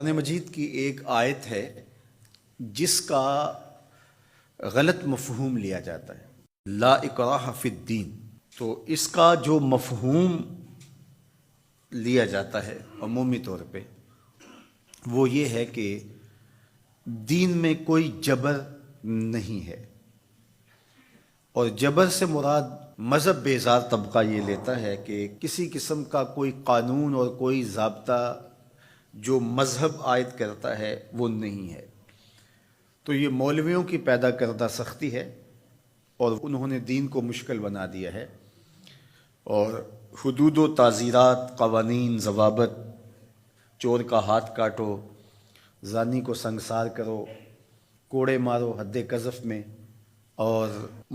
قرآن مجید کی ایک آیت ہے جس کا غلط مفہوم لیا جاتا ہے، لا اکراہ فی الدین۔ تو اس کا جو مفہوم لیا جاتا ہے عمومی طور پہ وہ یہ ہے کہ دین میں کوئی جبر نہیں ہے، اور جبر سے مراد مذہب بیزار طبقہ یہ لیتا ہے کہ کسی قسم کا کوئی قانون اور کوئی ضابطہ جو مذہب عائد کرتا ہے وہ نہیں ہے۔ تو یہ مولویوں کی پیدا کردہ سختی ہے اور انہوں نے دین کو مشکل بنا دیا ہے، اور حدود و تعزیرات، قوانین، ضوابط، چور کا ہاتھ کاٹو، زانی کو سنگسار کرو، کوڑے مارو حد قذف میں، اور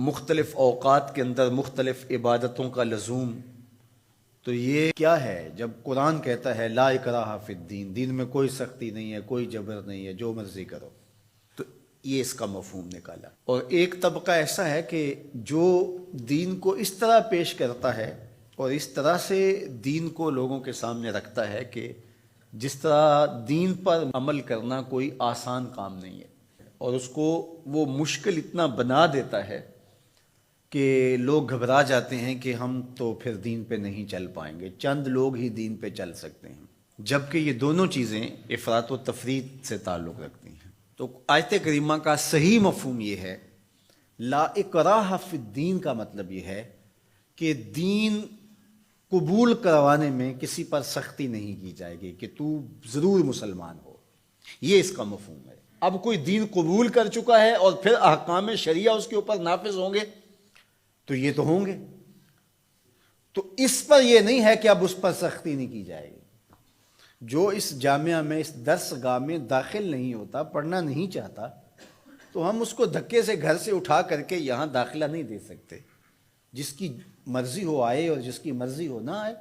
مختلف اوقات کے اندر مختلف عبادتوں کا لزوم۔ تو یہ کیا ہے جب قرآن کہتا ہے لا اکراہ فی الدین، دین میں کوئی سختی نہیں ہے، کوئی جبر نہیں ہے، جو مرضی کرو؟ تو یہ اس کا مفہوم نکالا۔ اور ایک طبقہ ایسا ہے کہ جو دین کو اس طرح پیش کرتا ہے اور اس طرح سے دین کو لوگوں کے سامنے رکھتا ہے کہ جس طرح دین پر عمل کرنا کوئی آسان کام نہیں ہے، اور اس کو وہ مشکل اتنا بنا دیتا ہے کہ لوگ گھبرا جاتے ہیں کہ ہم تو پھر دین پہ نہیں چل پائیں گے، چند لوگ ہی دین پہ چل سکتے ہیں، جبکہ یہ دونوں چیزیں افراط و تفریط سے تعلق رکھتی ہیں۔ تو آیت کریمہ کا صحیح مفہوم یہ ہے، لا اکراہ فی الدین کا مطلب یہ ہے کہ دین قبول کروانے میں کسی پر سختی نہیں کی جائے گی کہ تو ضرور مسلمان ہو، یہ اس کا مفہوم ہے۔ اب کوئی دین قبول کر چکا ہے اور پھر احکام شریعہ اس کے اوپر نافذ ہوں گے تو یہ تو ہوں گے، تو اس پر یہ نہیں ہے کہ اب اس پر سختی نہیں کی جائے گی۔ جو اس جامعہ میں، اس درس گاہ میں داخل نہیں ہوتا، پڑھنا نہیں چاہتا، تو ہم اس کو دھکے سے گھر سے اٹھا کر کے یہاں داخلہ نہیں دے سکتے۔ جس کی مرضی ہو آئے اور جس کی مرضی ہو نہ آئے،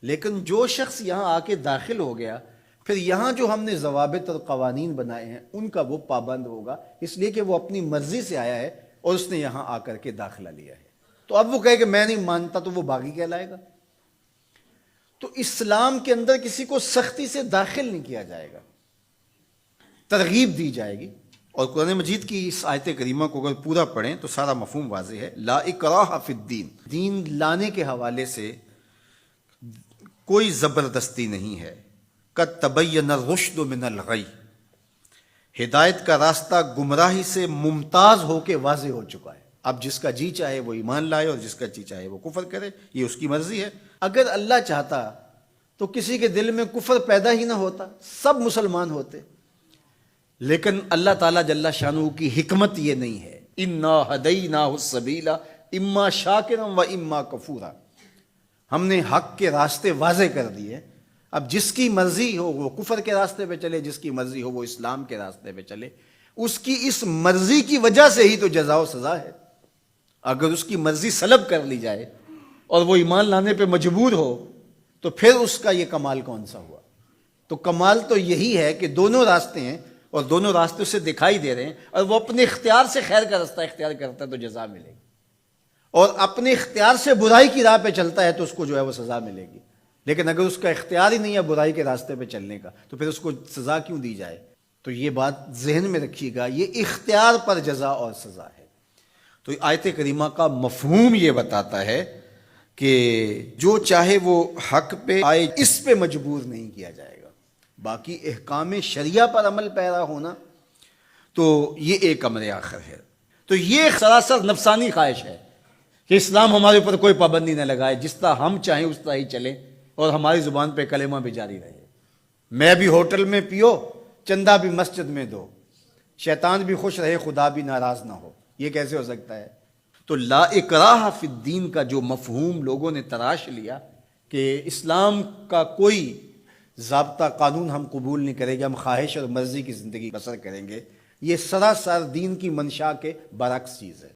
لیکن جو شخص یہاں آ کے داخل ہو گیا، پھر یہاں جو ہم نے ضوابط اور قوانین بنائے ہیں ان کا وہ پابند ہوگا، اس لیے کہ وہ اپنی مرضی سے آیا ہے اور اس نے یہاں آ کر کے داخلہ لیا ہے۔ تو اب وہ کہے کہ میں نہیں مانتا تو وہ باغی کہلائے گا۔ تو اسلام کے اندر کسی کو سختی سے داخل نہیں کیا جائے گا، ترغیب دی جائے گی۔ اور قرآن مجید کی اس آیت کریمہ کو اگر پورا پڑھیں تو سارا مفہوم واضح ہے۔ لا اکراہ فی الدین، دین لانے کے حوالے سے کوئی زبردستی نہیں ہے۔ قد تبین الرشد من الغی، ہدایت کا راستہ گمراہی سے ممتاز ہو کے واضح ہو چکا ہے۔ اب جس کا جی چاہے وہ ایمان لائے اور جس کا جی چاہے وہ کفر کرے، یہ اس کی مرضی ہے۔ اگر اللہ چاہتا تو کسی کے دل میں کفر پیدا ہی نہ ہوتا، سب مسلمان ہوتے، لیکن اللہ تعالیٰ جل شانہ کی حکمت یہ نہیں ہے۔ انا ہدیناہ السبیل اما شاکرا و اما کفورا، ہم نے حق کے راستے واضح کر دیے، اب جس کی مرضی ہو وہ کفر کے راستے پہ چلے، جس کی مرضی ہو وہ اسلام کے راستے پہ چلے۔ اس کی اس مرضی کی وجہ سے ہی تو جزا و سزا ہے۔ اگر اس کی مرضی سلب کر لی جائے اور وہ ایمان لانے پہ مجبور ہو تو پھر اس کا یہ کمال کون سا ہوا؟ تو کمال تو یہی ہے کہ دونوں راستے ہیں اور دونوں راستے اسے دکھائی دے رہے ہیں، اور وہ اپنے اختیار سے خیر کا راستہ اختیار کرتا ہے تو جزا ملے گی، اور اپنے اختیار سے برائی کی راہ پہ چلتا ہے تو اس کو جو ہے وہ سزا ملے گی۔ لیکن اگر اس کا اختیار ہی نہیں ہے برائی کے راستے پہ چلنے کا تو پھر اس کو سزا کیوں دی جائے؟ تو یہ بات ذہن میں رکھیے گا، یہ اختیار پر جزا اور سزا ہے۔ تو آیت کریمہ کا مفہوم یہ بتاتا ہے کہ جو چاہے وہ حق پہ آئے، اس پہ مجبور نہیں کیا جائے گا۔ باقی احکام شریعہ پر عمل پیرا ہونا تو یہ ایک امر آخر ہے۔ تو یہ سراسر نفسانی خواہش ہے کہ اسلام ہمارے اوپر کوئی پابندی نہ لگائے، جس طرح ہم چاہیں اس طرح ہی چلیں اور ہماری زبان پہ کلمہ بھی جاری رہے۔ میں بھی ہوٹل میں پیو، چندہ بھی مسجد میں دو، شیطان بھی خوش رہے، خدا بھی ناراض نہ ہو، یہ کیسے ہو سکتا ہے؟ تو لا اکراہ فی الدین کا جو مفہوم لوگوں نے تراش لیا کہ اسلام کا کوئی ضابطہ قانون ہم قبول نہیں کریں گے، ہم خواہش اور مرضی کی زندگی بسر کریں گے، یہ سراسر دین کی منشا کے برعکس چیز ہے۔